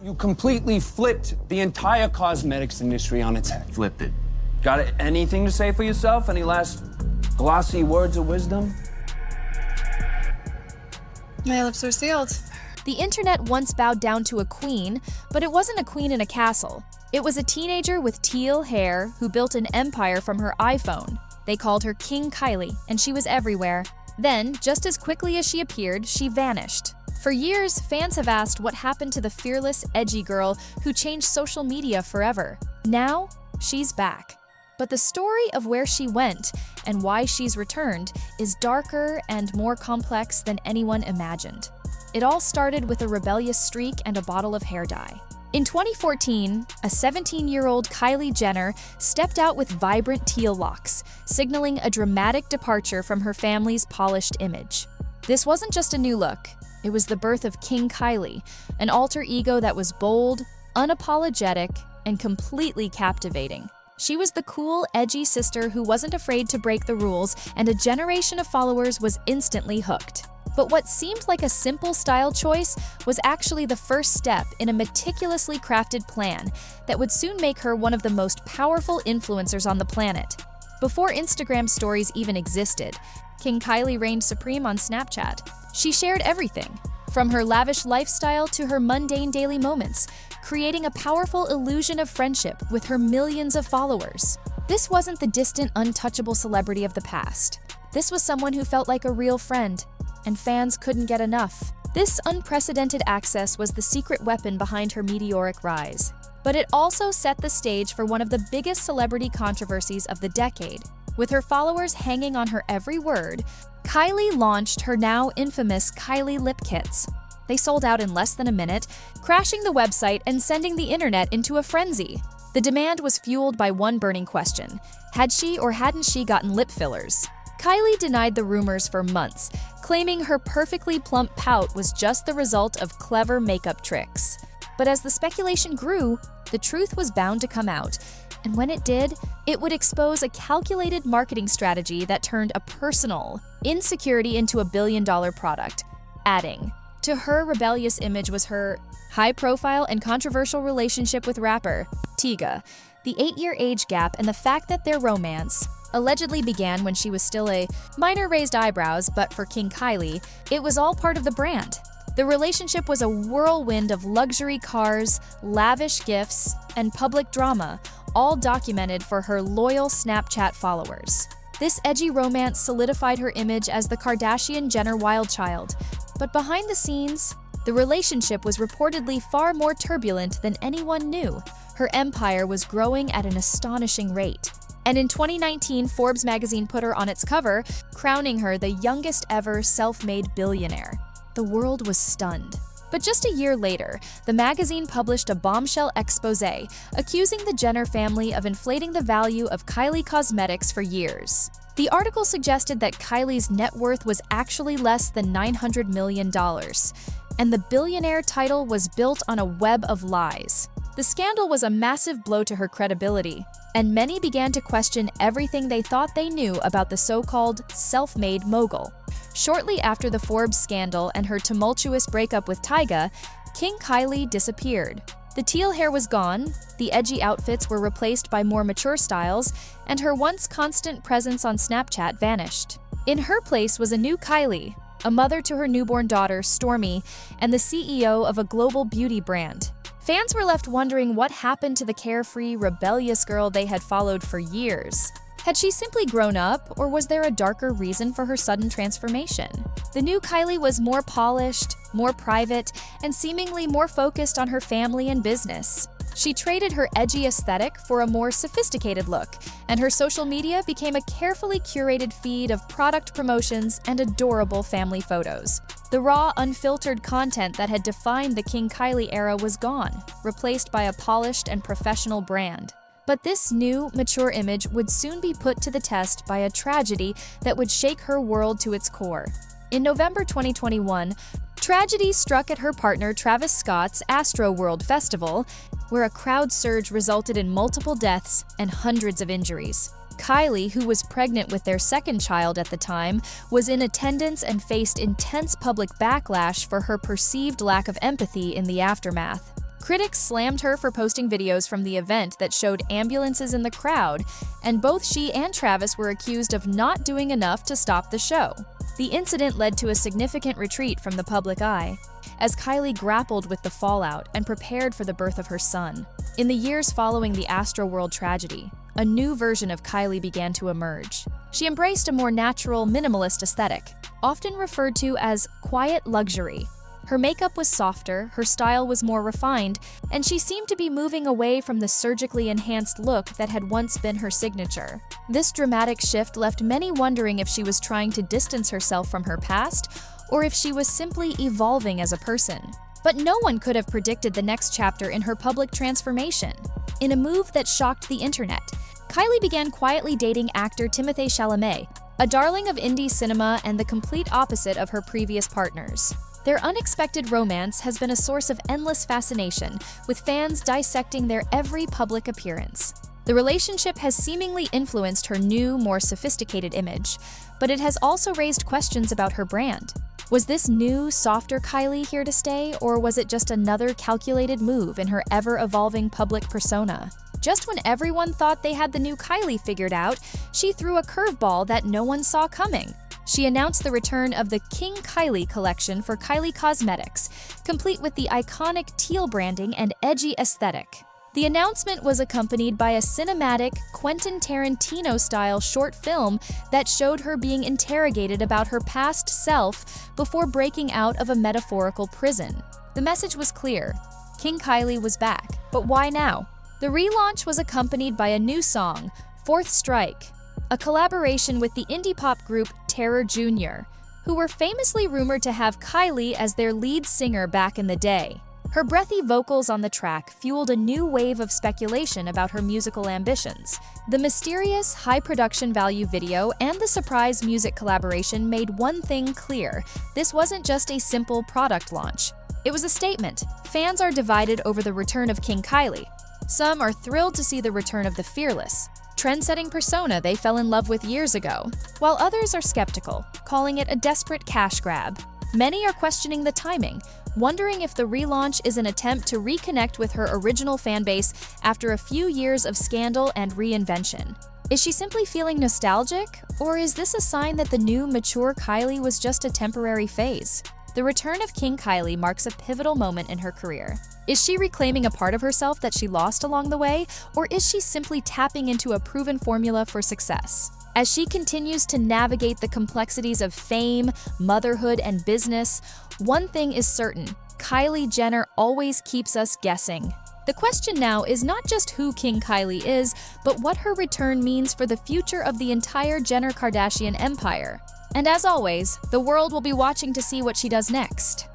You completely flipped the entire cosmetics industry on its head. Flipped it. Got anything to say for yourself? Any last glossy words of wisdom? My lips are sealed. The internet once bowed down to a queen, but it wasn't a queen in a castle. It was a teenager with teal hair who built an empire from her iPhone. They called her King Kylie, and she was everywhere. Then, just as quickly as she appeared, she vanished. For years, fans have asked what happened to the fearless, edgy girl who changed social media forever. Now, she's back. But the story of where she went and why she's returned is darker and more complex than anyone imagined. It all started with a rebellious streak and a bottle of hair dye. In 2014, a 17-year-old Kylie Jenner stepped out with vibrant teal locks, signaling a dramatic departure from her family's polished image. This wasn't just a new look. It was the birth of King Kylie, an alter ego that was bold, unapologetic, and completely captivating. She was the cool, edgy sister who wasn't afraid to break the rules, and a generation of followers was instantly hooked. But what seemed like a simple style choice was actually the first step in a meticulously crafted plan that would soon make her one of the most powerful influencers on the planet. Before Instagram stories even existed, King Kylie reigned supreme on Snapchat. She shared everything, from her lavish lifestyle to her mundane daily moments, creating a powerful illusion of friendship with her millions of followers. This wasn't the distant, untouchable celebrity of the past. This was someone who felt like a real friend, and fans couldn't get enough. This unprecedented access was the secret weapon behind her meteoric rise. But it also set the stage for one of the biggest celebrity controversies of the decade. With her followers hanging on her every word, Kylie launched her now infamous Kylie lip kits. They sold out in less than a minute, crashing the website and sending the internet into a frenzy. The demand was fueled by one burning question: had she or hadn't she gotten lip fillers? Kylie denied the rumors for months, claiming her perfectly plump pout was just the result of clever makeup tricks. But as the speculation grew, the truth was bound to come out. And when it did, it would expose a calculated marketing strategy that turned a personal insecurity into a billion-dollar product, adding, to her rebellious image was her high-profile and controversial relationship with rapper Tyga, the 8-year age gap, and the fact that their romance allegedly began when she was still a minor raised eyebrows, but for King Kylie, it was all part of the brand. The relationship was a whirlwind of luxury cars, lavish gifts, and public drama, all documented for her loyal Snapchat followers. This edgy romance solidified her image as the Kardashian-Jenner wildchild, but behind the scenes, the relationship was reportedly far more turbulent than anyone knew. Her empire was growing at an astonishing rate. And in 2019, Forbes magazine put her on its cover, crowning her the youngest ever self-made billionaire. The world was stunned. But just a year later, the magazine published a bombshell exposé accusing the Jenner family of inflating the value of Kylie Cosmetics for years. The article suggested that Kylie's net worth was actually less than $900 million, and the billionaire title was built on a web of lies. The scandal was a massive blow to her credibility, and many began to question everything they thought they knew about the so-called self-made mogul. Shortly after the Forbes scandal and her tumultuous breakup with Tyga, King Kylie disappeared. The teal hair was gone, the edgy outfits were replaced by more mature styles, and her once constant presence on Snapchat vanished. In her place was a new Kylie, a mother to her newborn daughter, Stormi, and the CEO of a global beauty brand. Fans were left wondering what happened to the carefree, rebellious girl they had followed for years. Had she simply grown up, or was there a darker reason for her sudden transformation? The new Kylie was more polished, more private, and seemingly more focused on her family and business. She traded her edgy aesthetic for a more sophisticated look, and her social media became a carefully curated feed of product promotions and adorable family photos. The raw, unfiltered content that had defined the King Kylie era was gone, replaced by a polished and professional brand. But this new, mature image would soon be put to the test by a tragedy that would shake her world to its core. In November 2021, tragedy struck at her partner Travis Scott's Astroworld festival, where a crowd surge resulted in multiple deaths and hundreds of injuries. Kylie, who was pregnant with their second child at the time, was in attendance and faced intense public backlash for her perceived lack of empathy in the aftermath. Critics slammed her for posting videos from the event that showed ambulances in the crowd, and both she and Travis were accused of not doing enough to stop the show. The incident led to a significant retreat from the public eye, as Kylie grappled with the fallout and prepared for the birth of her son. In the years following the Astroworld tragedy, a new version of Kylie began to emerge. She embraced a more natural, minimalist aesthetic, often referred to as quiet luxury. Her makeup was softer, her style was more refined, and she seemed to be moving away from the surgically enhanced look that had once been her signature. This dramatic shift left many wondering if she was trying to distance herself from her past, or if she was simply evolving as a person. But no one could have predicted the next chapter in her public transformation. In a move that shocked the internet, Kylie began quietly dating actor Timothee Chalamet, a darling of indie cinema and the complete opposite of her previous partners. Their unexpected romance has been a source of endless fascination, with fans dissecting their every public appearance. The relationship has seemingly influenced her new, more sophisticated image, but it has also raised questions about her brand. Was this new, softer Kylie here to stay, or was it just another calculated move in her ever-evolving public persona? Just when everyone thought they had the new Kylie figured out, she threw a curveball that no one saw coming. She announced the return of the King Kylie collection for Kylie Cosmetics, complete with the iconic teal branding and edgy aesthetic. The announcement was accompanied by a cinematic, Quentin Tarantino-style short film that showed her being interrogated about her past self before breaking out of a metaphorical prison. The message was clear: King Kylie was back. But why now? The relaunch was accompanied by a new song, Fourth Strike, a collaboration with the indie pop group Terror Jr., who were famously rumored to have Kylie as their lead singer back in the day. Her breathy vocals on the track fueled a new wave of speculation about her musical ambitions. The mysterious, high-production value video and the surprise music collaboration made one thing clear: this wasn't just a simple product launch. It was a statement. Fans are divided over the return of King Kylie. Some are thrilled to see the return of the fearless, trend-setting persona they fell in love with years ago, while others are skeptical, calling it a desperate cash grab. Many are questioning the timing, wondering if the relaunch is an attempt to reconnect with her original fanbase after a few years of scandal and reinvention. Is she simply feeling nostalgic, or is this a sign that the new, mature Kylie was just a temporary phase? The return of King Kylie marks a pivotal moment in her career. Is she reclaiming a part of herself that she lost along the way, or is she simply tapping into a proven formula for success? As she continues to navigate the complexities of fame, motherhood, and business, one thing is certain: Kylie Jenner always keeps us guessing. The question now is not just who King Kylie is, but what her return means for the future of the entire Jenner Kardashian empire. And as always, the world will be watching to see what she does next.